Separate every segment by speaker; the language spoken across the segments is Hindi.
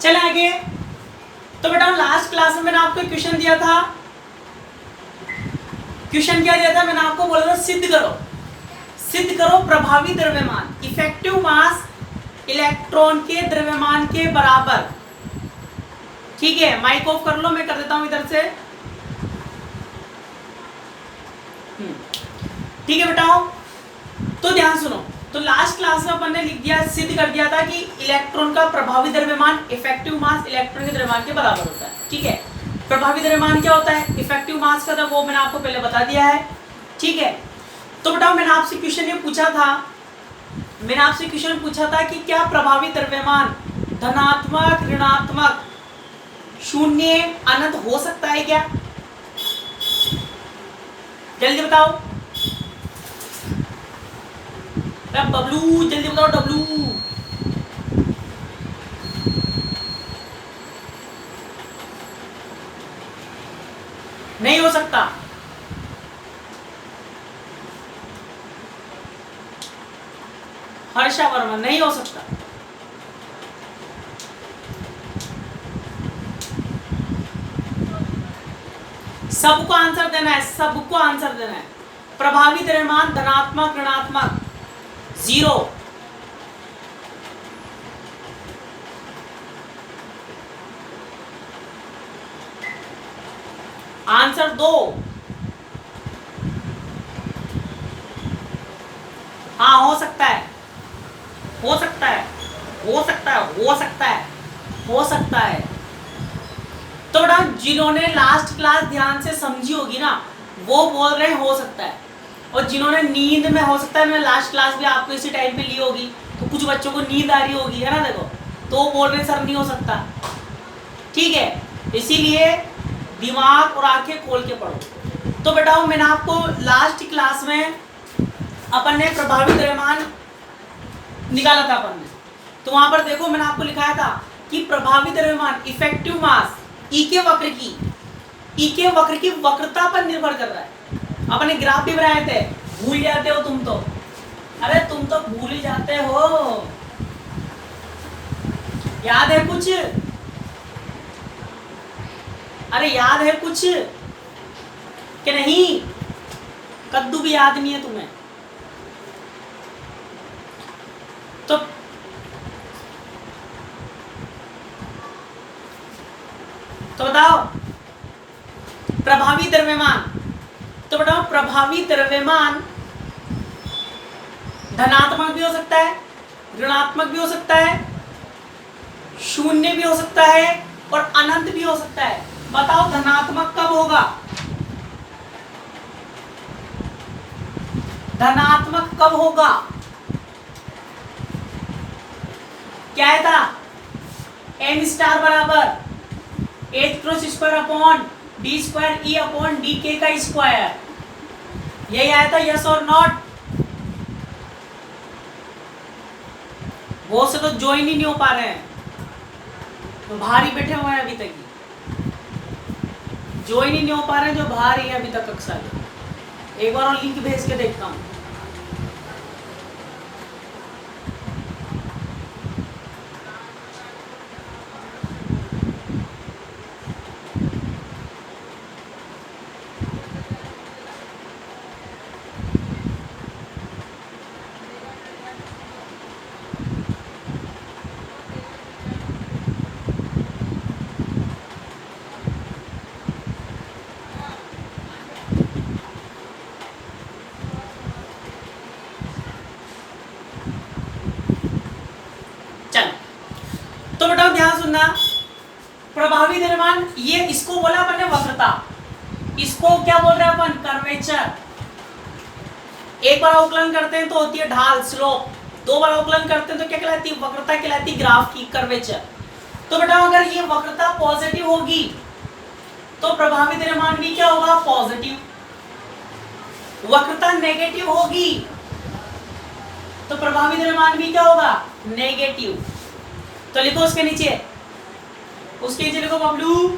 Speaker 1: चले आगे। तो बेटा लास्ट क्लास में मैंने आपको क्वेश्चन दिया था। क्वेश्चन क्या दिया था? मैंने आपको बोला था सिद्ध करो प्रभावी द्रव्यमान, इफेक्टिव मास इलेक्ट्रॉन के द्रव्यमान के बराबर। ठीक है, माइक ऑफ कर लो, मैं कर देता हूं इधर से। ठीक है बेटाओ, तो ध्यान सुनो। तो लास्ट क्लास में अपन ने लिख दिया, सिद्ध कर दिया था कि इलेक्ट्रॉन का प्रभावी द्रव्यमान इफेक्टिव मास इलेक्ट्रॉन के द्रव्यमान के बराबर होता है। ठीक है, प्रभावी द्रव्यमान क्या होता है, इफेक्टिव मास का था, वो मैंने आपको पहले बता दिया है। ठीक है, तो बेटा मैंने आपसे क्वेश्चन ये पूछा था, कि क्या प्रभावी द्रव्यमान धनात्मक, ऋणात्मक, शून्य, अनंत हो सकता है क्या? जल्दी बताओ बबलू, जल्दी बताओ डब्लू। नहीं हो सकता। हर्षा वर्मा, नहीं हो सकता। सबको आंसर देना है, सबको आंसर देना है। प्रभावी द्रव्यमान धनात्मक, ऋणात्मक, 0। आंसर दो। हाँ, हो सकता है, हो सकता है, हो सकता है, हो सकता है, हो सकता है। तो बेटा जिन्होंने लास्ट क्लास ध्यान से समझी होगी ना, वो बोल रहे हैं हो सकता है। और जिन्होंने नींद में हो सकता है, मैं लास्ट क्लास भी आपको इसी टाइम पे ली होगी, तो कुछ बच्चों को नींद आ रही होगी, है ना, देखो, तो वो बोल रहे सर नहीं हो सकता। ठीक है, इसीलिए दिमाग और आंखें खोल के पढ़ो। तो बेटा मैंने आपको लास्ट क्लास में अपन ने प्रभावी द्रव्यमान निकाला था अपन ने, तो वहां पर देखो मैंने आपको लिखाया था कि प्रभावी द्रव्यमान इफेक्टिव मास ई के वक्र की वक्रता पर निर्भर कर रहा है। अपन ने ग्राफ भी बनाए थे, भूल जाते हो तुम तो, अरे तुम तो भूल ही जाते हो। याद है कुछ? अरे याद है कुछ कि नहीं? कद्दू भी याद नहीं है तुम्हें? तो बताओ प्रभावी द्रव्यमान। तो बताओ प्रभावी द्रव्यमान धनात्मक भी हो सकता है, ऋणात्मक भी हो सकता है, शून्य भी हो सकता है और अनंत भी हो सकता है। बताओ धनात्मक कब होगा? धनात्मक कब होगा? क्या है था? m स्टार बराबर h cross square upon D square E upon D के का स्क्वायर। यही आया था, यस और नॉट? वो से तो ज्वाइन ही नहीं हो पा रहे हैं, तो बाहर ही बैठे हुए हैं अभी तक ही, ज्वाइन ही नहीं हो पा रहे हैं जो बाहर ही है अभी तक कक्षा में। एक बार और लिंक भेज के देखता हूँ। तो बेटा ध्यान सुनना, प्रभावी द्रव्यमान, ये इसको बोला अपन ने वक्रता, इसको क्या बोल रहे हैं अपन? कर्वेचर। एक बार अवकलन करते हैं तो होती है ढाल, स्लोप। दो बार अवकलन करते हैं तो क्या कहलाती है? वक्रता कहलाती है, ग्राफ की, कर्वेचर। तो बेटा अगर ये वक्रता पॉजिटिव होगी तो प्रभावी द्रव्यमान भी क्या होगा? पॉजिटिव। वक्रता नेगेटिव होगी तो प्रभावी द्रव्यमान भी क्या होगा? नेगेटिव। तो लिखो उसके नीचे, लिखो बबलू।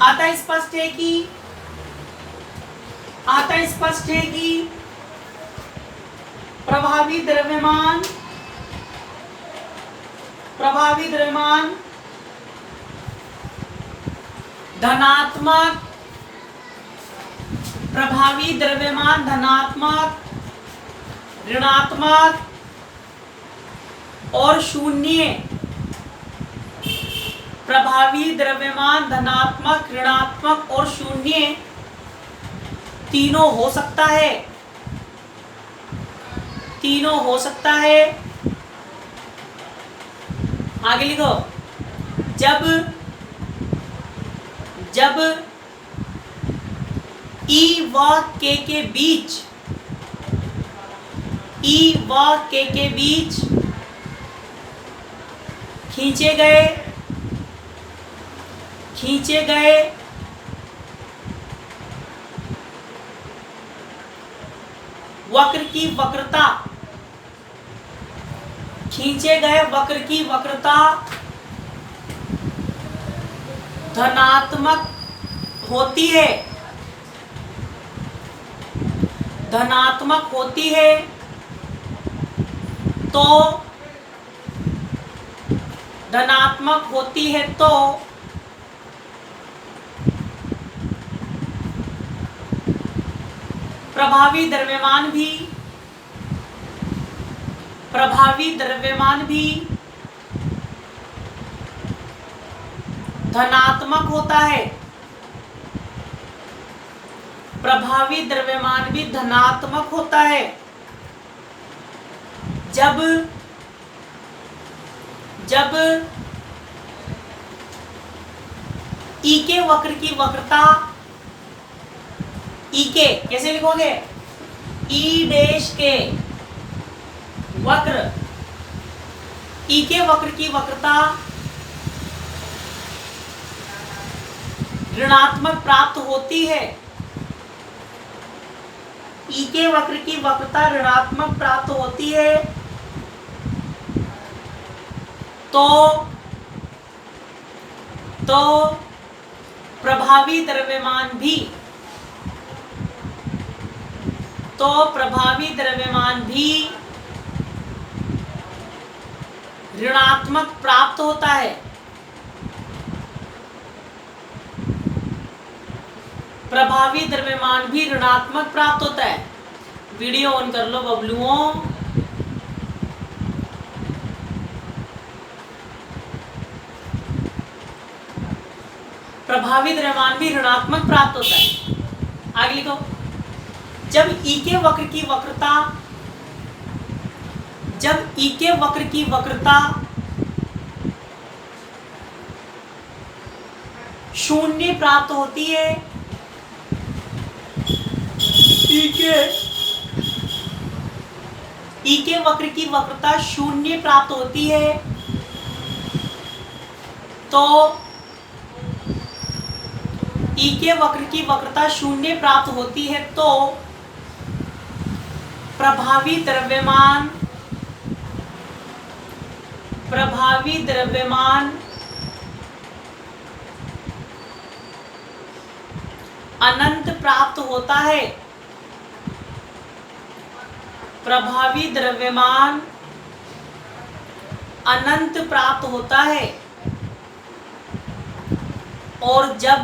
Speaker 1: आता स्पष्ट है कि प्रभावी द्रव्यमान धनात्मक प्रभावी द्रव्यमान धनात्मक, ऋणात्मक और शून्य। प्रभावी द्रव्यमान धनात्मक, ऋणात्मक और शून्य तीनों हो सकता है, तीनों हो सकता है। आगे लिखो, जब E व K के बीच, E व K के बीच खींचे गए वक्र की वक्रता, खींचे गए वक्र की वक्रता धनात्मक होती है, धनात्मक होती है, तो धनात्मक होती है तो प्रभावी द्रव्यमान भी धनात्मक होता है, प्रभावी द्रव्यमान भी धनात्मक होता है जब ई के वक्र की वक्रता, ई के कैसे लिखोगे, ई डैश के वक्र, ई के वक्र की वक्रता ऋणात्मक प्राप्त होती है, ई के वक्र की वक्रता ऋणात्मक प्राप्त होती है, तो प्रभावी द्रव्यमान भी ऋणात्मक प्राप्त होता है। प्रभावी द्रव्यमान भी ऋणात्मक प्राप्त होता है। वीडियो ऑन कर लो बबलुओं। प्रभावी द्रव्यमान भी ऋणात्मक प्राप्त होता है। आगे लिखो, जब ई के वक्र की वक्रता शून्य प्राप्त होती है, ई के वक्र की वक्रता शून्य प्राप्त होती है, तो ई के वक्र की वक्रता शून्य प्राप्त होती है तो प्रभावी द्रव्यमान अनंत प्राप्त होता है। प्रभावी द्रव्यमान अनंत प्राप्त होता है और जब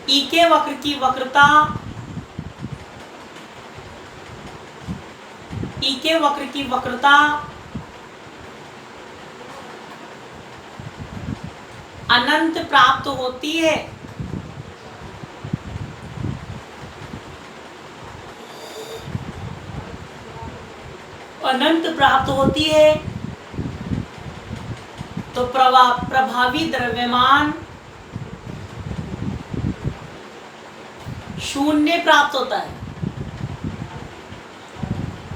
Speaker 1: ई के वक्र की वक्रता अनंत प्राप्त होती है, अनंत प्राप्त होती है तो प्रभावी द्रव्यमान शून्य प्राप्त होता है,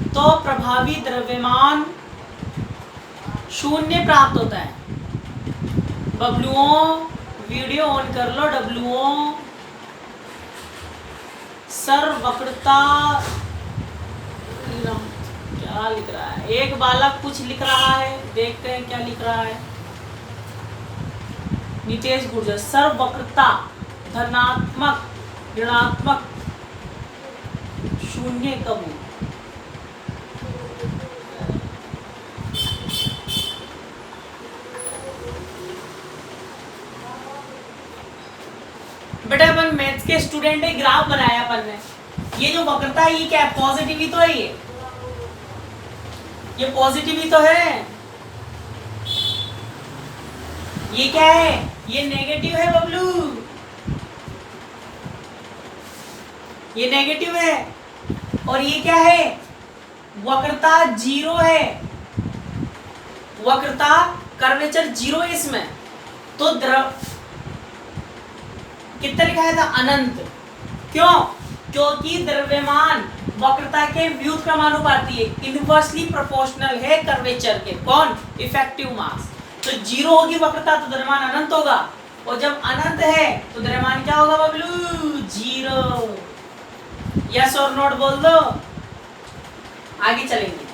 Speaker 1: तो प्रभावी द्रव्यमान शून्य प्राप्त होता है। बबलुओं वीडियो ऑन कर लो। डब्लुओं, सर्ववक्रता क्या लिख रहा है? एक बालक कुछ लिख रहा है, देखते हैं क्या लिख रहा है। नितेश गुर्जर, सर्ववक्रता धनात्मक ऋणात्मक शून्य कब हो? के स्टूडेंट ने ग्राफ बनाया अपन ने, ये जो वक्रता है ये क्या है, पॉजिटिव ही तो है, ये पॉजिटिव ही तो है, ये क्या है, ये नेगेटिव है बबलू, ये नेगेटिव है, और ये क्या है, वक्रता जीरो है, वक्रता कर्वेचर जीरो है इसमें, तो द्रव कितना लिखा था, अनंत, क्यों, क्योंकि द्रव्यमान वक्रता के व्युत्क्रमानुपाती है, इनवर्सली प्रोपोर्शनल है कर्वेचर के, कौन, इफेक्टिव मास, तो जीरो होगी वक्रता तो द्रव्यमान अनंत होगा, और जब अनंत है तो द्रव्यमान क्या होगा बबलू, जीरो, यस और नोट बोल दो, आगे चलेंगे।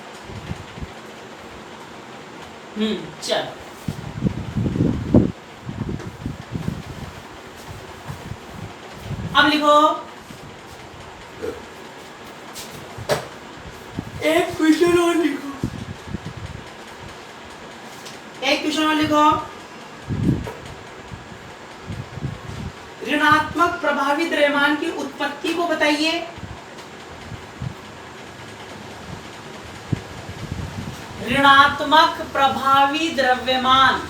Speaker 1: चलो अब लिखो, एक क्वेश्चन और लिखो, एक क्वेश्चन और लिखो, ऋणात्मक प्रभावी द्रव्यमान की उत्पत्ति को बताइए। ऋणात्मक प्रभावी द्रव्यमान,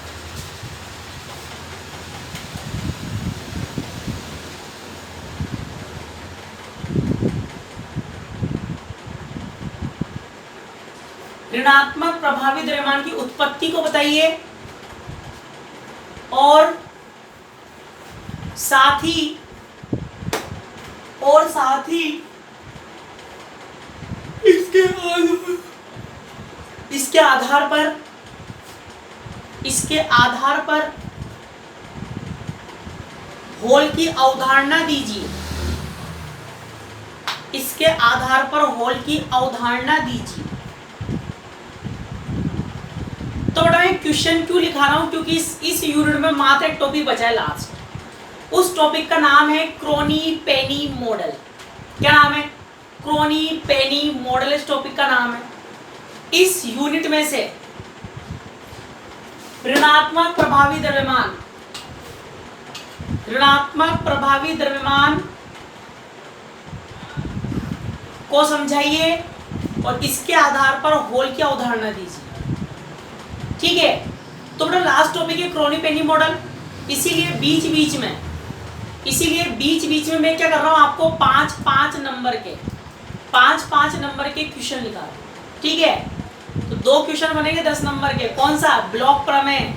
Speaker 1: ऋणात्मक प्रभावी द्रव्यमान की उत्पत्ति को बताइए, और साथ ही इसके आधार पर होल की अवधारणा दीजिए, इसके आधार पर होल की अवधारणा दीजिए। तो बेटा मैं क्वेश्चन क्यों लिखा रहा हूं, क्योंकि इस यूनिट में मात्र एक टॉपिक बचा है लास्ट, उस टॉपिक का नाम है क्रोनी-पेनी मॉडल। क्या नाम है, क्रोनी-पेनी मॉडल, इस टॉपिक का नाम है। इस यूनिट में से ऋणात्मक प्रभावी द्रव्यमान, ऋणात्मक प्रभावी द्रव्यमान को समझाइए और इसके आधार पर होल की अवधारणा दीजिए, ठीक है। तो बेटा लास्ट टॉपिक है क्रोनी-पेनी मॉडल, इसीलिए बीच बीच में मैं क्या कर रहा हूं, आपको 5-5 नंबर के क्वेश्चन लिखा रहा हूं, ठीक है। तो 2 क्वेश्चन बनेंगे 10 नंबर के, कौन सा, ब्लॉक प्रमेय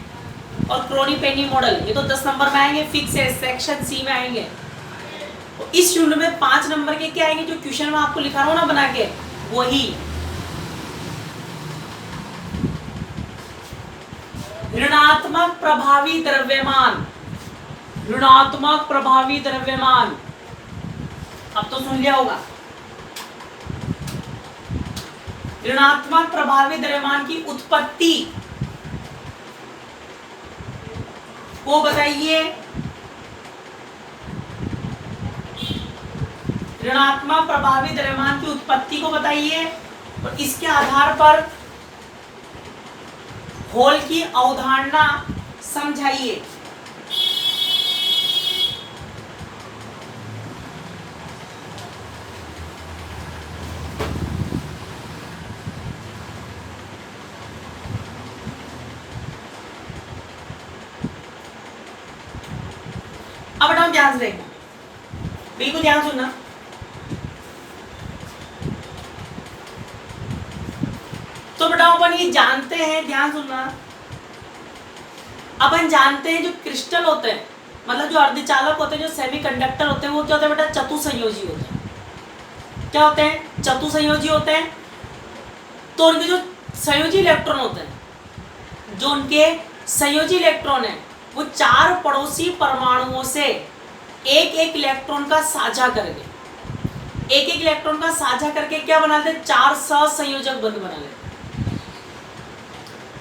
Speaker 1: और क्रोनी-पेनी मॉडल, ये तो 10 नंबर में आएंगे, फिक्स है, सेक्शन सी में आएंगे। तो इस यूनिट में 5 नंबर के क्या आएंगे, जो क्वेश्चन में आपको लिखा रहा हूं ना बना के, वही ऋणात्मक प्रभावी द्रव्यमान, ऋणात्मक प्रभावी द्रव्यमान, अब तो सुन लिया होगा। ऋणात्मक प्रभावी द्रव्यमान की उत्पत्ति को बताइए, ऋणात्मक प्रभावी द्रव्यमान की उत्पत्ति को बताइए और इसके आधार पर होल की अवधारणा समझाइए। अब बेटा ध्यान से देखना, बिल्कुल ध्यान सुनना। तो बेटा अपन ये जानते हैं, ध्यान सुनना, अपन जानते हैं जो क्रिस्टल होते हैं, मतलब जो अर्धचालक होते हैं, जो सेमीकंडक्टर होते हैं, वो क्या होते हैं बेटा, चतुसंयोजी होते हैं। क्या होते हैं, चतुसंयोजी होते हैं। तो उनके जो संयोजी इलेक्ट्रॉन होते हैं, जो उनके संयोजी इलेक्ट्रॉन है, वो 4 पड़ोसी परमाणुओं से एक इलेक्ट्रॉन का साझा करके, एक इलेक्ट्रॉन का साझा करके क्या बना लेते हैं, 4 सहसंयोजक बंध बना लेते हैं,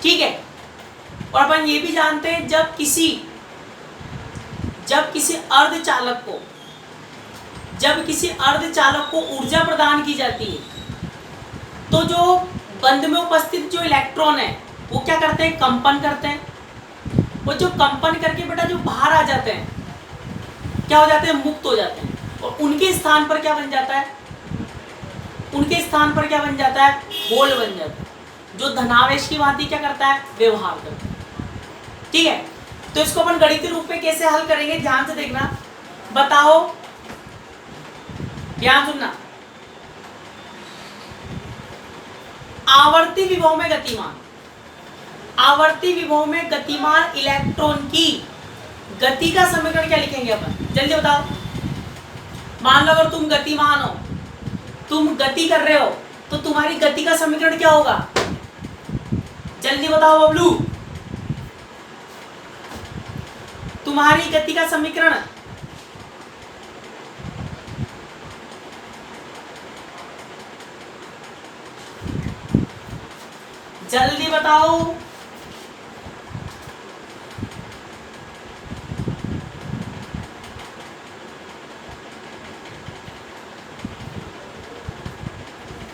Speaker 1: ठीक है। और अपन ये भी जानते हैं जब किसी अर्धचालक को ऊर्जा प्रदान की जाती है, तो जो बंध में उपस्थित जो इलेक्ट्रॉन है वो क्या करते हैं, कंपन करते हैं। वो जो कंपन करके बेटा जो बाहर आ जाते हैं, क्या हो जाते हैं, मुक्त हो जाते हैं। और उनके स्थान पर क्या बन जाता है, उनके स्थान पर क्या बन जाता है, होल बन जाता है, जो धनावेश की भांति क्या करता है, व्यवहार करता है। ठीक है, तो इसको अपन गणितीय रूप में कैसे हल करेंगे, ध्यान से देखना। बताओ, ध्यान सुनना। आवर्ती विभव में गतिमान, आवर्ती विभव में गतिमान इलेक्ट्रॉन की गति का समीकरण क्या लिखेंगे अपन, जल्दी बताओ। मान लो अगर तुम गतिमान हो, तुम गति कर रहे हो, तो तुम्हारी गति का समीकरण क्या होगा, जल्दी बताओ बबलू। तुम्हारी गति का समीकरण जल्दी बताओ।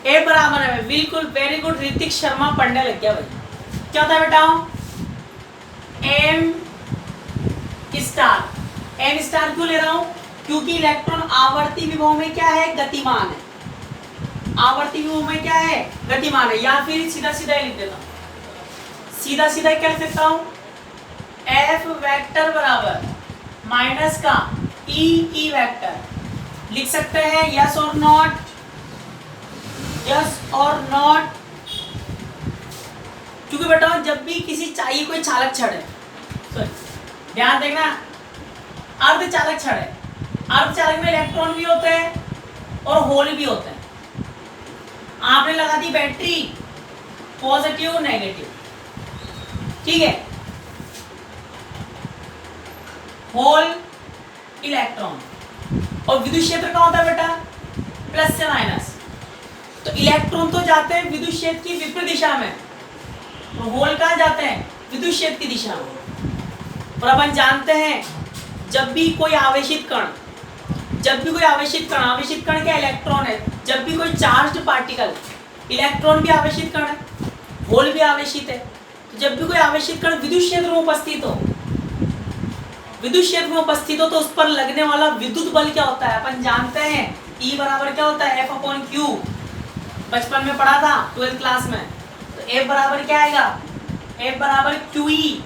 Speaker 1: ए बराबर है, बिल्कुल, वेरी गुड, ऋतिक शर्मा पढ़ने लग गया भाई। क्या था बेटा, एम स्टार। एम स्टार क्यों ले रहा हूं, क्योंकि इलेक्ट्रॉन आवर्ती विभव में क्या है, गतिमान है। आवर्ती विभव में क्या है, गतिमान है। या फिर सीधा सीधा लिख देता हूं, सीधा सीधा क्या लिख सकता हूं, एफ वेक्टर बराबर माइनस का ई वेक्टर लिख सकते हैं। यस और नॉट, यस और नॉट। क्योंकि बेटा जब भी किसी चाहिए कोई चालक छड़ है, ध्यान देखना, अर्धचालक छड़ है, अर्धचालक में इलेक्ट्रॉन भी होते हैं और होल भी होते हैं। आपने लगा दी बैटरी, पॉजिटिव नेगेटिव, ठीक है, होल इलेक्ट्रॉन, और विद्युत क्षेत्र कहाँ होता है बेटा, प्लस से माइनस। तो इलेक्ट्रॉन तो जाते हैं विद्युत क्षेत्र की विपरीत दिशा में, तो होल कहाँ जाते हैं, विद्युत क्षेत्र की दिशा में। और अपन जानते हैं जब भी कोई आवेशित कण, जब भी कोई आवेशित कण, आवेशित कण क्या, इलेक्ट्रॉन है, जब भी कोई चार्ज्ड पार्टिकल, इलेक्ट्रॉन भी आवेशित कण है, होल भी आवेशित है, तो जब भी कोई आवेशित कण विद्युत क्षेत्र में उपस्थित हो, विद्युत क्षेत्र में उपस्थित हो, तो उस पर लगने वाला विद्युत बल क्या होता है, अपन जानते हैं E बराबर क्या होता है, F/Q, बचपन में पढ़ा था 12th क्लास में। तो F बराबर क्या आएगा, F बराबर QE,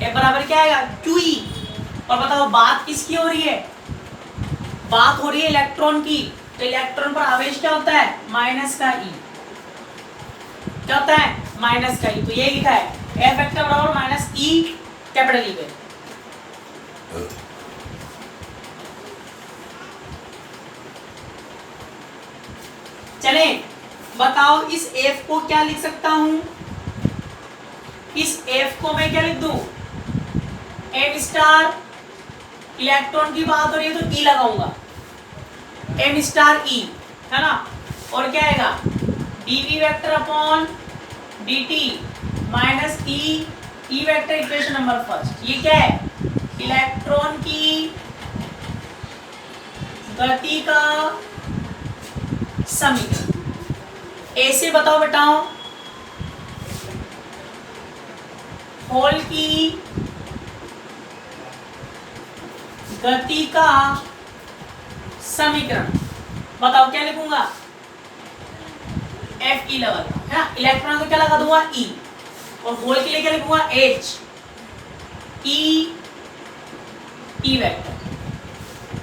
Speaker 1: F बराबर क्या आएगा, QE। और बताओ बात किसकी हो रही है, बात हो रही है इलेक्ट्रॉन की, तो इलेक्ट्रॉन पर आवेश क्या होता है, माइनस का E, क्या होता है, माइनस का E। तो ये लिखा है F वेक्टर बराबर माइनस E कैपिटल E पे। चले बताओ, इस F को क्या लिख सकता हूं, इस F को मैं क्या लिख दूं, M स्टार, इलेक्ट्रॉन की बात हो रही है तो E लगाऊंगा, M स्टार E, है ना। और क्या आएगा, dv vector upon dt minus E vector, equation number first. ये क्या है, इलेक्ट्रॉन की गति का समीकरण। ऐसे बताओ बेटाओ, होल की गति का समीकरण बताओ, क्या लिखूंगा, Fe लगा है ना, इलेक्ट्रॉन को क्या लगा दूंगा E, और होल के लिए क्या लिखूंगा H E वेक्टर,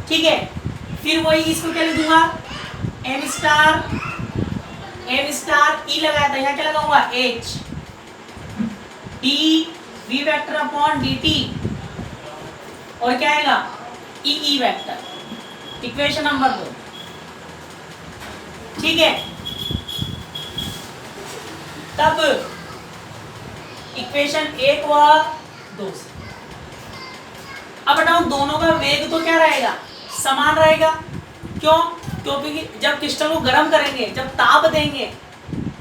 Speaker 1: ठीक है। फिर वही इसको क्या लिख दूंगा, M स्टार E लगाया था, यहाँ क्या लगाऊंगा H dv vector upon dt, और क्या आएगा E वेक्टर, इक्वेशन नंबर 2, ठीक है। तब इक्वेशन 1 व 2 से अब बताओ, दोनों का वेग तो क्या रहेगा, समान रहेगा। क्यों, क्योंकि जब क्रिस्टल को गर्म करेंगे, जब ताप देंगे,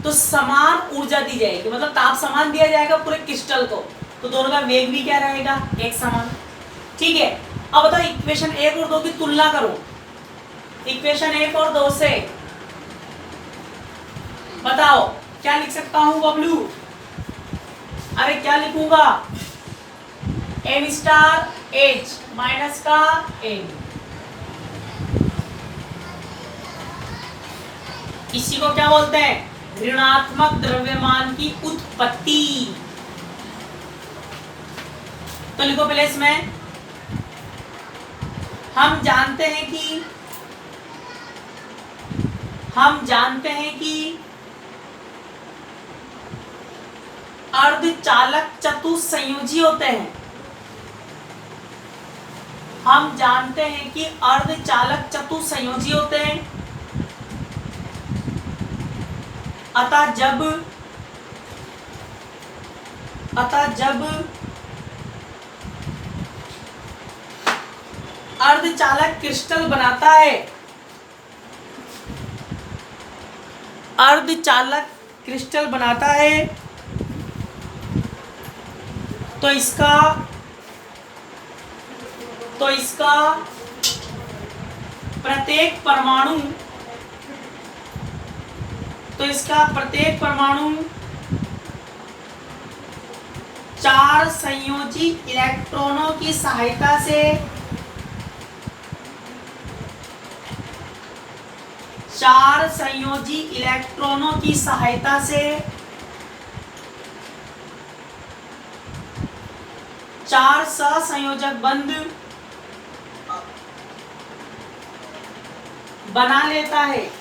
Speaker 1: तो समान ऊर्जा दी जाएगी, मतलब ताप समान दिया जाएगा पूरे क्रिस्टल को, तो दोनों का वेग भी क्या रहेगा, एक समान, ठीक है। अब बताओ इक्वेशन 1 और 2 की तुलना करो, इक्वेशन 1 और 2 से बताओ क्या लिख सकता हूं बबलू, अरे क्या लिखूंगा, M स्टार H माइनस का A, इसी को क्या बोलते हैं? ऋणात्मक द्रव्यमान की उत्पत्ति। तो लिखो पहले इसमें, हम जानते हैं कि अर्धचालक चतुसंयोजी होते हैं। हम जानते हैं कि अर्धचालक चतुसंयोजी होते हैं। अतः जब अर्धचालक क्रिस्टल बनाता है, अर्धचालक क्रिस्टल बनाता है, तो इसका प्रत्येक परमाणु 4 संयोजी इलेक्ट्रॉनों की सहायता से 4 संयोजी इलेक्ट्रॉनों की सहायता से 4 सहसंयोजक बंध बना लेता है।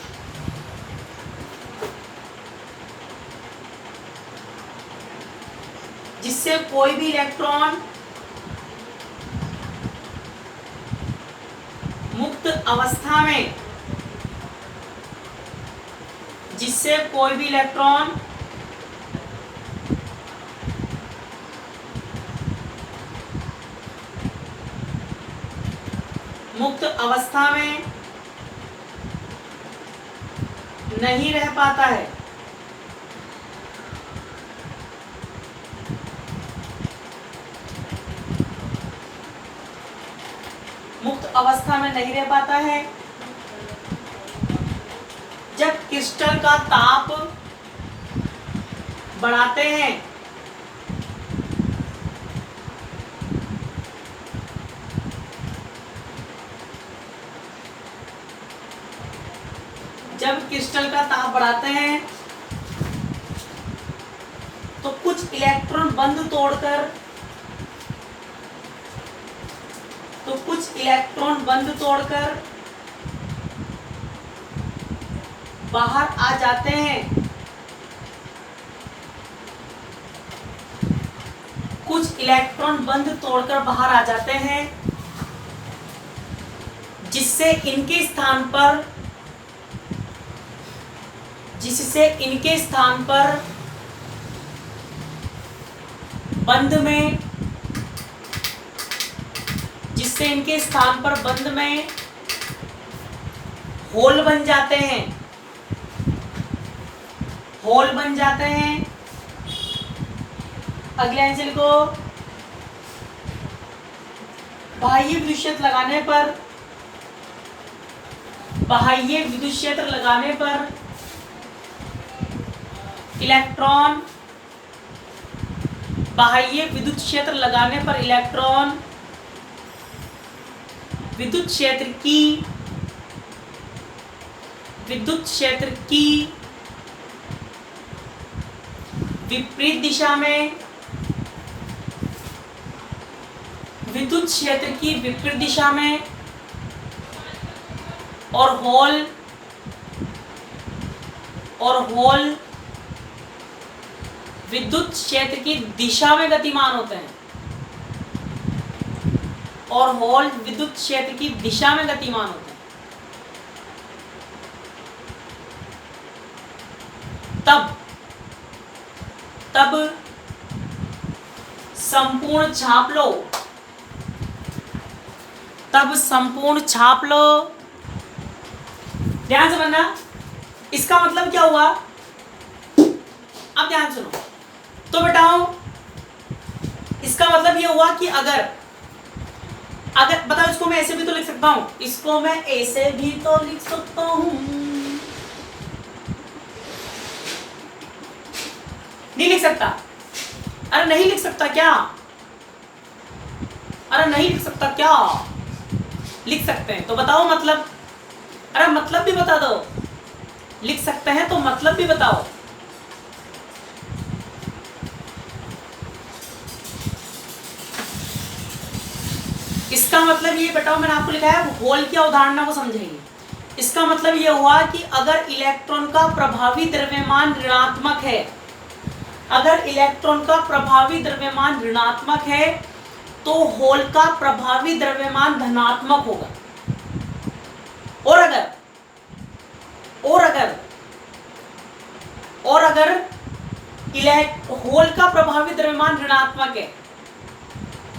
Speaker 1: जिससे कोई भी इलेक्ट्रॉन मुक्त अवस्था में मुक्त अवस्था में नहीं रह पाता है। मुक्त अवस्था में नहीं रह पाता है। जब क्रिस्टल का ताप बढ़ाते हैं, तो कुछ इलेक्ट्रॉन बंध तोड़कर बाहर आ जाते हैं। कुछ इलेक्ट्रॉन बंध तोड़कर बाहर आ जाते हैं, जिससे इनके स्थान पर बंध में होल बन जाते हैं। अगले आंसर को बाह्य विद्युत क्षेत्र लगाने पर इलेक्ट्रॉन विद्युत क्षेत्र की विपरीत दिशा में और होल विद्युत क्षेत्र की दिशा में गतिमान होते हैं। तब संपूर्ण छाप लो। ध्यान से बनना। इसका मतलब क्या हुआ? अब ध्यान सुनो। तो बताओ, इसका मतलब ये हुआ कि अगर बताओ, इसको मैं ऐसे भी तो लिख सकता हूं। नहीं लिख सकता? अरे नहीं लिख सकता क्या? लिख सकते हैं। तो बताओ मतलब। अरे मतलब भी बता दो। लिख सकते हैं तो मतलब भी बताओ। इसका मतलब ये बताओ, मैंने आपको लिखा है होल की अवधारणा को समझेंगे। इसका मतलब ये हुआ कि अगर इलेक्ट्रॉन का प्रभावी द्रव्यमान ऋणात्मक है, अगर इलेक्ट्रॉन का प्रभावी द्रव्यमान ऋणात्मक है तो होल का प्रभावी द्रव्यमान धनात्मक होगा। और अगर होल का प्रभावी द्रव्यमान ऋणात्मक है,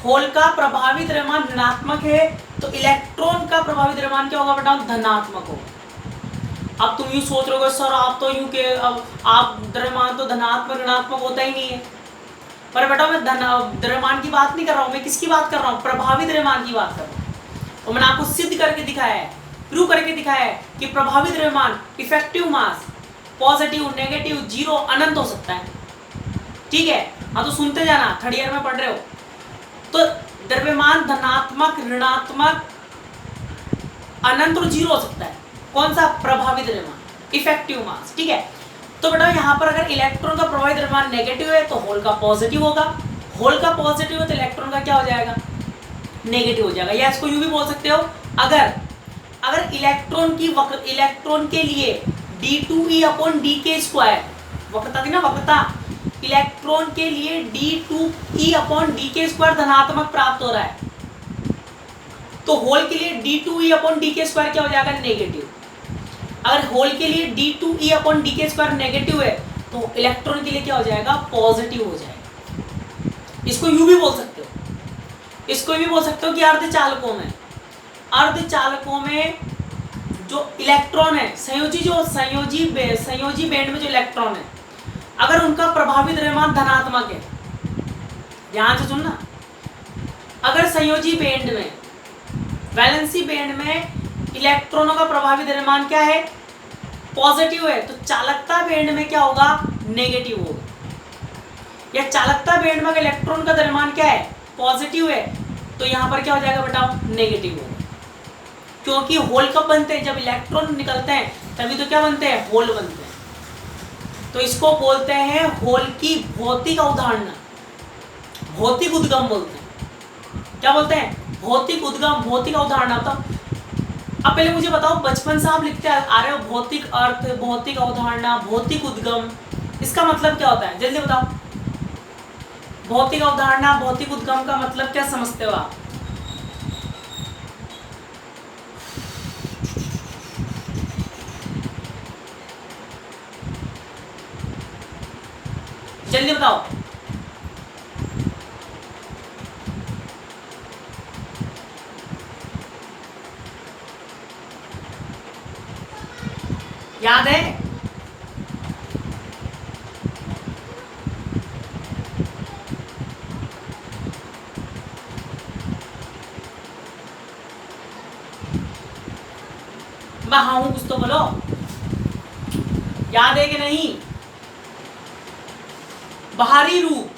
Speaker 1: होल का प्रभावी द्रव्यमान ऋणात्मक है तो इलेक्ट्रॉन का प्रभावी द्रव्यमान क्या होगा बेटा, धनात्मक होगा। अब तुम यूं सोच रहे हो सर आप तो यूं के अब आप द्रव्यमान तो धनात्मक ऋणात्मक होता ही नहीं है, पर बेटा मैं द्रव्यमान की बात नहीं कर रहा हूं, मैं किसकी बात कर रहा हूं, प्रभावी द्रव्यमान की बात कर रहा हूं। तो मैंने आपको सिद्ध करके दिखाया है, प्रूव करके दिखाया है कि प्रभावी द्रव्यमान इफेक्टिव मास पॉजिटिव, नेगेटिव, जीरो, अनंत हो सकता है। ठीक है, हाँ तो सुनते जाना, थर्ड ईयर में पढ़ रहे हो। तो द्रव्यमान धनात्मक, ऋणात्मक, अनंत और जीरो हो सकता है। कौन सा, प्रभावी द्रव्यमान, इफेक्टिव मास। ठीक है, तो बेटा यहाँ पर अगर इलेक्ट्रॉन का प्रभावी द्रव्यमान नेगेटिव है तो होल का पॉजिटिव होगा, होल का पॉजिटिव है तो इलेक्ट्रॉन का क्या हो जाएगा, नेगेटिव हो जाएगा। या इसको यूं भी बोल सकते हो, अगर इलेक्ट्रॉन के लिए d2e/dk², वक्रता थी ना, वक्रता, इलेक्ट्रॉन के लिए d2e/dk² धनात्मक प्राप्त हो रहा है तो होल के लिए d2e/dk² क्या हो जाएगा, नेगेटिव। अगर होल के लिए d2e/dk² नेगेटिव है तो इलेक्ट्रॉन के लिए क्या हो जाएगा, पॉजिटिव हो जाएगा। इसको यूं भी बोल सकते हो, इसको भी बोल सकते हो कि अर्धचालकों में जो इलेक्ट्रॉन है, संयोजी बैंड में जो इलेक्ट्रॉन है, अगर उनका प्रभावी द्रव्यमान धनात्मक है, ध्यान से सुनना, अगर संयोजी बैंड में, वैलेंसी बैंड में इलेक्ट्रॉनों का प्रभावी द्रव्यमान क्या है, पॉजिटिव है, तो चालकता बैंड में क्या होगा, नेगेटिव होगा। या चालकता बैंड में इलेक्ट्रॉन का द्रव्यमान क्या है, पॉजिटिव है, तो यहां पर क्या हो जाएगा बेटा, नेगेटिव होगा। क्योंकि होल कब बनते हैं, जब इलेक्ट्रॉन निकलते हैं तभी तो क्या बनते हैं, होल बनते हैं। तो इसको बोलते हैं होल की भौतिक अवधारणा, भौतिक उद्गम बोलते हैं। क्या बोलते हैं, भौतिक उद्गम, भौतिक अवधारणा। तो अब पहले मुझे बताओ, बचपन से आप लिखते आ रहे हो भौतिक अर्थ, भौतिक अवधारणा, भौतिक उद्गम, इसका मतलब क्या होता है, जल्दी बताओ। भौतिक अवधारणा, भौतिक उद्गम का मतलब क्या समझते हो आप? जल्दी बताओ। याद है? मैं हाँ हूं, कुछ तो बोलो, याद है कि नहीं? बाहरी रूप,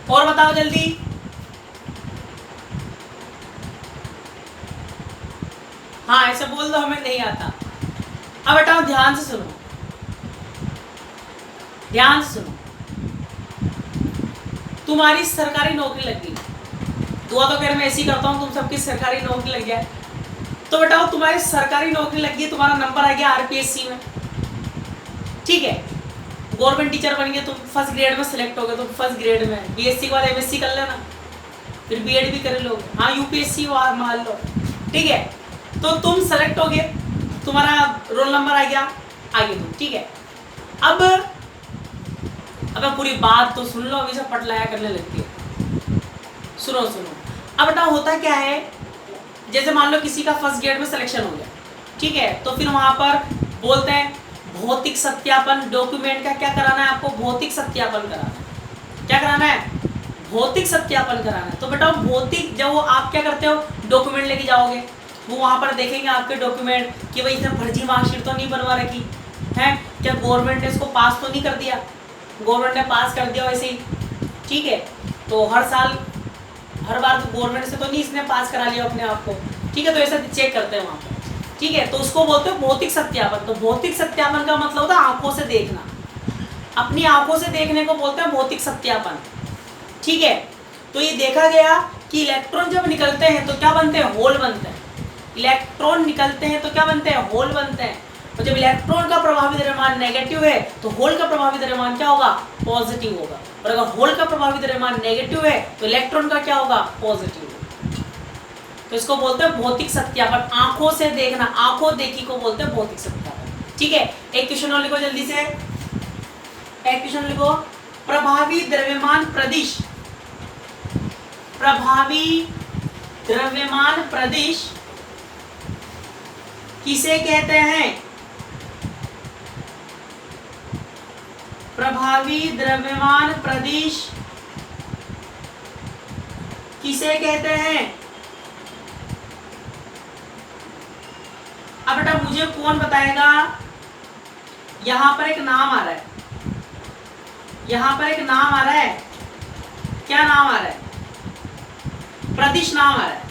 Speaker 1: और बताओ जल्दी। हाँ ऐसे बोल दो, हमें नहीं आता। अब बताओ, ध्यान से सुनो, ध्यान से सुनो। तुम्हारी सरकारी नौकरी लग गई, दुआ तो खैर मैं ऐसी करता हूँ तुम सबकी सरकारी नौकरी लग जाए। तो बताओ, तुम्हारी सरकारी नौकरी लग गई, तुम्हारा नंबर आ गया आरपीएससी में, ठीक है, गवर्नमेंट टीचर बन गए, तुम फर्स्ट ग्रेड में सिलेक्ट हो गए, तुम फर्स्ट ग्रेड में, बीएससी के बाद एमएससी कर लेना, फिर बीएड भी कर लोगे, हाँ यूपीएससी मान लो, ठीक है। तो तुम सेलेक्ट हो गए, तुम्हारा रोल नंबर आ गया, आगे तुम, ठीक है। अब पूरी बात तो सुन लो, अभी से पटलाया करने लगती है। सुनो सुनो, अब बताओ होता क्या है, जैसे मान लो किसी का फर्स्ट ग्रेड में सिलेक्शन हो गया, ठीक है, तो फिर वहां पर बोलते हैं भौतिक सत्यापन, डॉक्यूमेंट का क्या कराना है आपको, भौतिक सत्यापन कराना है। क्या कराना है, भौतिक सत्यापन कराना है। तो बेटा भौतिक, जब वो आप क्या करते हो, डॉक्यूमेंट लेके जाओगे, वो वहां पर देखेंगे आपके डॉक्यूमेंट कि भाई इसने फर्जी मार्कशीट तो नहीं बनवा रखी है, क्या गवर्नमेंट ने इसको पास तो नहीं कर दिया, गवर्नमेंट ने पास कर दिया वैसे ही, ठीक है, तो हर साल हर बार तो गवर्नमेंट से तो नहीं इसने पास करा लिया अपने आप को, ठीक है, तो ऐसा चेक करते हैं वहाँ पे, ठीक है, तो उसको बोलते हैं भौतिक सत्यापन। तो भौतिक सत्यापन का मतलब होता है आंखों से देखना, अपनी आंखों से देखने को बोलते हैं भौतिक सत्यापन, ठीक है। तो ये देखा गया कि इलेक्ट्रॉन जब निकलते हैं तो क्या बनते हैं, होल बनते हैं। इलेक्ट्रॉन निकलते हैं तो क्या बनते हैं, होल बनते हैं। और जब इलेक्ट्रॉन का प्रभावी द्रव्यमान नेगेटिव है तो होल का प्रभावी द्रव्यमान क्या होगा, पॉजिटिव होगा। और अगर होल का प्रभावी द्रव्यमान नेगेटिव है तो इलेक्ट्रॉन का क्या होगा, पॉजिटिव होगा। तो इसको बोलते हैं भौतिक सत्यापन, आंखों से देखना, आंखों देखी को बोलते हैं भौतिक सत्यापन, ठीक है। एक क्वेश्चन और लिखो जल्दी से, एक क्वेश्चन लिखो, प्रभावी द्रव्यमान प्रदिश, प्रभावी द्रव्यमान प्रदिश किसे कहते हैं, प्रभावी द्रव्यमान प्रदिश किसे कहते हैं। अब बेटा मुझे कौन बताएगा, यहां पर एक नाम आ रहा है, यहां पर एक नाम आ रहा है, क्या नाम आ रहा है, प्रदिश नाम आ रहा है,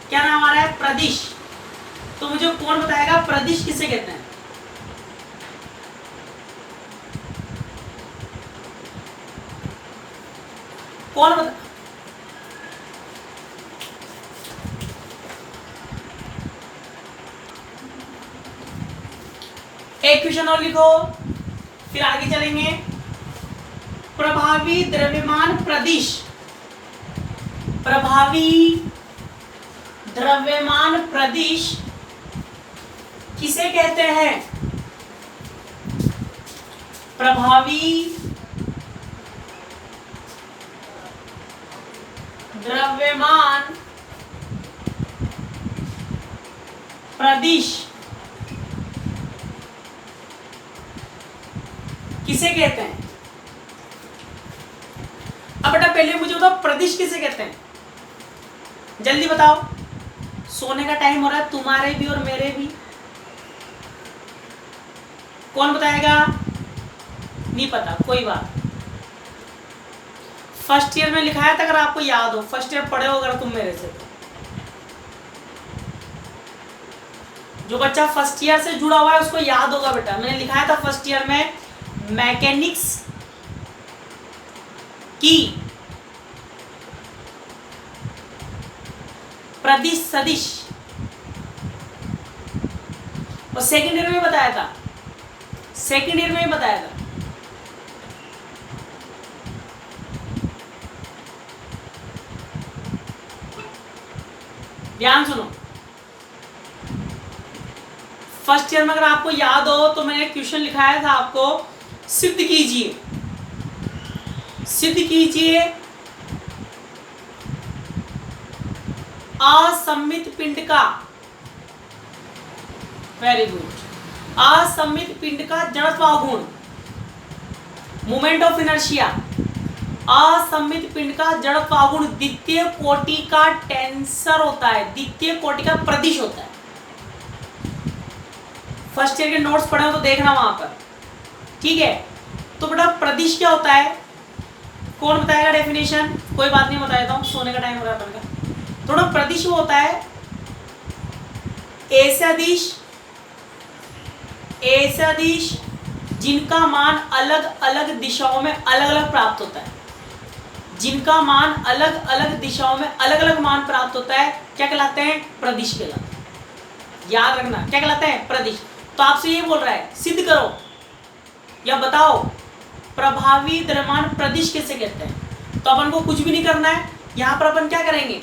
Speaker 1: क्या नाम आ रहा है, प्रदिश। तो मुझे कौन बताएगा प्रदिश किसे कहते हैं। कौन बता, एक क्वेश्चन और लिखो फिर आगे चलेंगे। प्रभावी द्रव्यमान प्रदिश, प्रभावी द्रव्यमान प्रदिश किसे कहते हैं, प्रभावी द्रव्यमान प्रदिश किसे कहते हैं। अब बेटा पहले मुझे बताओ प्रदिश किसे कहते हैं, जल्दी बताओ। सोने का टाइम हो रहा है, तुम्हारे भी और मेरे भी। कौन बताएगा, नहीं पता, कोई बात। फर्स्ट ईयर में लिखाया था, अगर आपको याद हो, फर्स्ट ईयर पढ़े हो अगर तुम मेरे से, जो बच्चा फर्स्ट ईयर से जुड़ा हुआ है उसको याद होगा बेटा, मैंने लिखाया था फर्स्ट ईयर में मैकेनिक्स की प्रदिश सदिश, और सेकेंड ईयर में बताया था, सेकेंड ईयर में बताया था। ध्यान सुनो, फर्स्ट ईयर में अगर आपको याद हो तो मैंने क्वेश्चन लिखाया था आपको, सिद्ध कीजिए, सिद्ध कीजिए असममित पिंड का, वेरी गुड, असममित पिंड का जड़त्व गुण, मोमेंट ऑफ इनर्शिया, असममित पिंड का जड़त्व गुण द्वितीय कोटि का टेंसर होता है, द्वितीय कोटि का प्रदिश होता है। फर्स्ट ईयर के नोट्स पढ़े हो तो देखना वहां पर, ठीक है। तो बेटा प्रदिश क्या होता है, कौन बताएगा डेफिनेशन, कोई बात नहीं, बता देता हूं, सोने का टाइम हो रहा है अपन। थोड़ा प्रदिश वो होता है ऐसे अदिश, ऐसे अदिश जिनका मान अलग अलग दिशाओं में अलग अलग प्राप्त होता है, जिनका मान अलग अलग दिशाओं में अलग अलग मान प्राप्त होता है, क्या कहलाते हैं, प्रदिश कहलाते हैं। याद रखना क्या कहलाते हैं, प्रदिश। तो आपसे ये बोल रहा है सिद्ध करो या बताओ प्रभावी द्रव्यमान प्रदिश किसे कहते हैं। तो अपन को कुछ भी नहीं करना है, यहां पर अपन क्या करेंगे,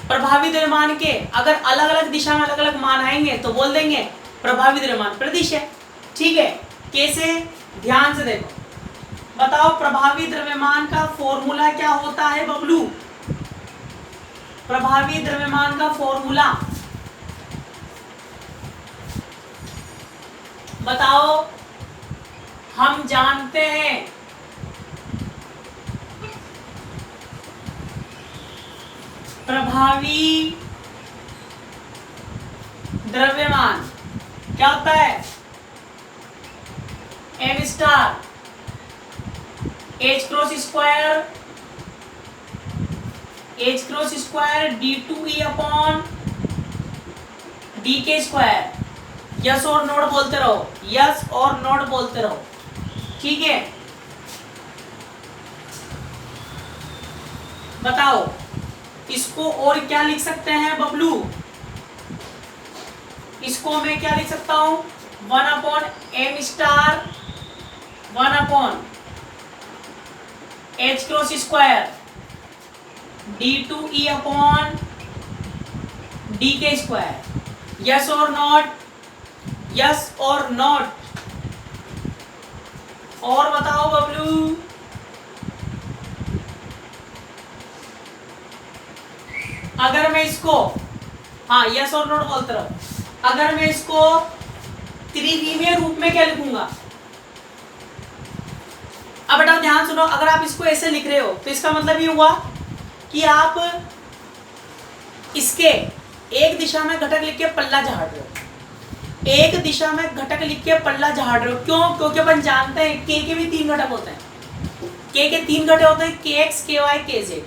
Speaker 1: प्रभावी द्रव्यमान के अगर अलग अलग दिशा में अलग अलग मान आएंगे तो बोल देंगे प्रभावी द्रव्यमान प्रदिश है, ठीक है। कैसे, ध्यान से देखो, बताओ प्रभावी द्रव्यमान का फॉर्मूला क्या होता है बबलू, प्रभावी द्रव्यमान का फॉर्मूला बताओ, हम जानते हैं प्रभावी द्रव्यमान क्या होता है, M star H cross square d2e upon D के स्क्वायर। यस और नोट बोलते रहो, यस और नोट बोलते रहो, ठीक है। बताओ इसको और क्या लिख सकते हैं बबलू? इसको मैं क्या लिख सकता हूं? 1 upon M star 1 upon H cross square d2e upon D के स्क्वायर। यस और नॉट? यस और नॉट? और बताओ बबलू। अगर मैं इसको, हाँ यस और नॉट बोलते रहो, अगर मैं इसको त्रिविमीय रूप में क्या लिखूंगा? अब बेटा ध्यान सुनो, अगर आप इसको ऐसे लिख रहे हो तो इसका मतलब ये हुआ कि आप इसके एक दिशा में घटक लिख के पल्ला झाड़ रहे हो, एक दिशा में घटक लिख के पल्ला झाड़ रहे हो। क्यों? क्योंकि अपन जानते हैं के भी 3 घटक होते हैं। के 3 घटक होते हैं, के एक्स के वाई के जेड।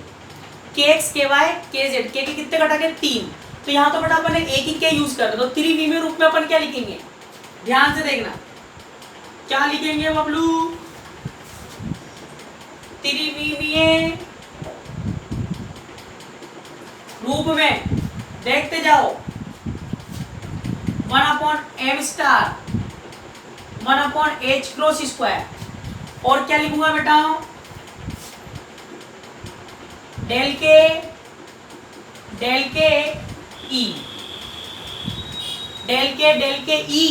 Speaker 1: के एक्स के वाई के जेड, के कितने घटक है? 3। तो यहाँ तो बेटा अपन एक ही के यूज कर रहे, तो त्रिविमीय रूप में अपन क्या लिखेंगे? ध्यान से देखना, क्या लिखेंगे बबलू? त्रिविमीय रूप में देखते जाओ। 1 upon M star 1 upon H cross square, और क्या लिखूंगा बेटा? डेल के ई, डेल के ई।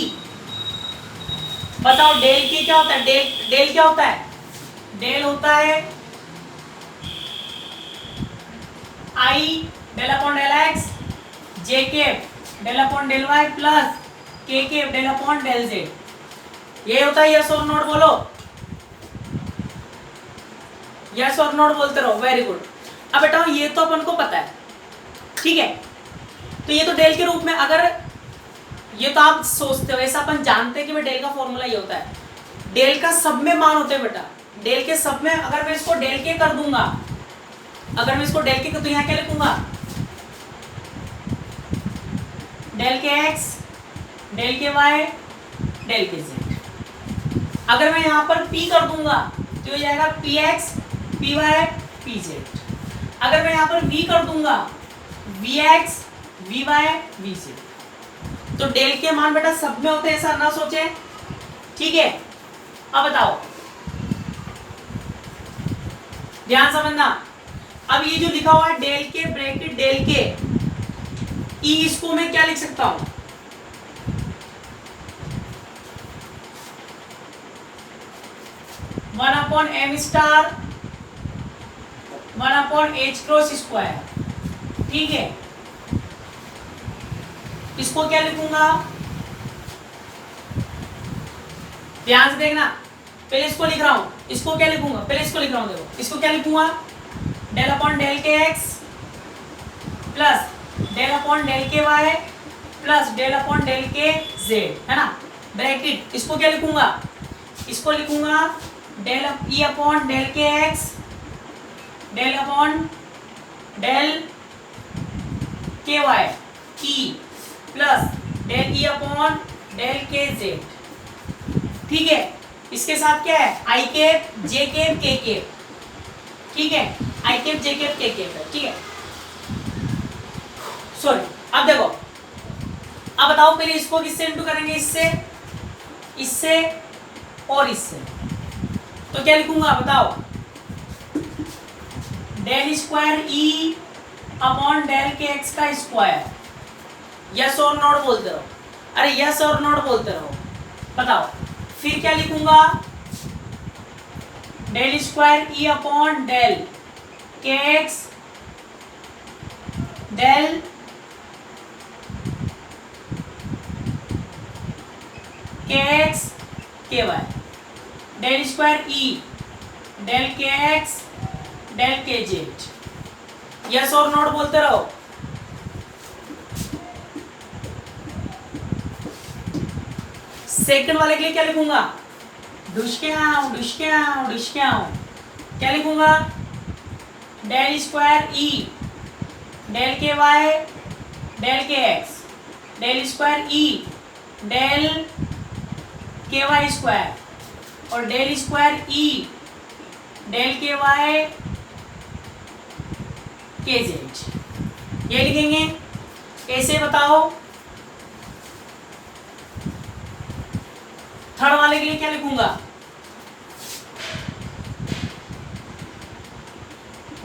Speaker 1: बताओ डेल के क्या होता है? डेल क्या होता है? डेल होता है i del upon del x j cap del upon del y plus k cap del upon del z. ये होता है यस और नोट बोलो, यस और नोट बोलते रहो। Very good. अब बेटा ये तो अपन को पता है, ठीक है। तो ये तो डेल के रूप में, अगर ये तो आप सोचते हो, ऐसा अपन जानते हैं कि डेल का फॉर्मूला ये होता है। डेल का सब में मान होते हैं बेटा, डेल के सब में। अगर मैं इसको डेल के कर दूंगा, अगर मैं इसको डेल के तो यहाँ क्या लिखूंगा? डेल के एक्स डेल के वाई डेल के जेड। अगर मैं यहाँ पर p कर दूंगा तो हो जाएगा P X P Y P Z. अगर मैं यहाँ पर v कर दूंगा V X V Y V Z. Del डेल के मान बेटा सब में होते हैं, ऐसा ना सोचे, ठीक है। अब बताओ, ध्यान समझना। अब ये जो लिखा हुआ है डेल के ब्रैकेट डेल के ई, इसको मैं क्या लिख सकता हूं? One upon M star 1 upon H cross square, ठीक है। इसको क्या लिखूंगा? ध्यान से देखना, पहले इसको लिख रहा हूं, इसको क्या लिखूंगा? पहले इसको लिख रहा हूं, देखो इसको क्या लिखूंगा? डेल अपॉन डेल के x plus del upon del के y plus del upon del के जेड, है ना, ब्रैकेट। इसको क्या लिखूंगा? इसको लिखूंगा डेल ई अपॉन डेल के एक्स डेल अपॉन डेल के y E plus del E upon del के जेड, ठीक है। इसके साथ क्या है? I cap j cap k cap, ठीक है। I cap j cap k cap है, ठीक है। सॉरी, अब देखो, अब बताओ पहले इसको किससे इंटू करेंगे? इससे और इससे। तो क्या लिखूंगा बताओ? Del square E upon del के एक्स का स्क्वायर। यस और नॉट बोलते रहो, अरे यस और नॉट बोलते रहो। बताओ फिर क्या लिखूंगा? Del square E upon del के एक्स डेल के एक्स के Y del square E del के एक्स डेल के जेड। यस और नॉट बोलते रहो। सेकंड वाले के लिए क्या लिखूंगा? डुशक्याओ डुशक्याओ डुशक्याओ, क्या लिखूंगा, डेल स्क्वायर ई डेल के वाई डेल के x, del square E del के वाई स्क्वायर और डेल स्क्वायर ई डेल के वाई के जेड, ये लिखेंगे। कैसे बताओ, थर्ड वाले के लिए क्या लिखूंगा,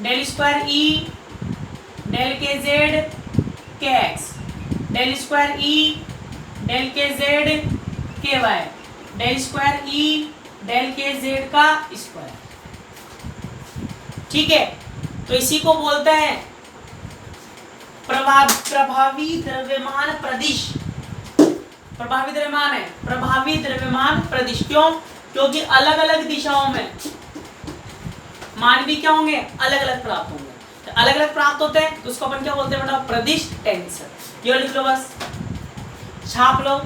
Speaker 1: डेल स्क्वायर ई डेल के जेड के x, del square E del के जेड के Y, del square E del के जेड का स्क्वायर। ठीक है, तो इसी को बोलते हैं प्रभावी द्रव्यमान प्रदिश। प्रभावी द्रव्यमान है, प्रभावी द्रव्यमान प्रदिश। क्यों? क्योंकि अलग अलग दिशाओं में मान भी क्या होंगे, अलग अलग प्राप्त होंगे। तो अलग अलग प्राप्त होते हैं तो उसको अपन क्या बोलते हैं बेटा, प्रदिश टेंसर। ये लिख लो, बस छाप लो।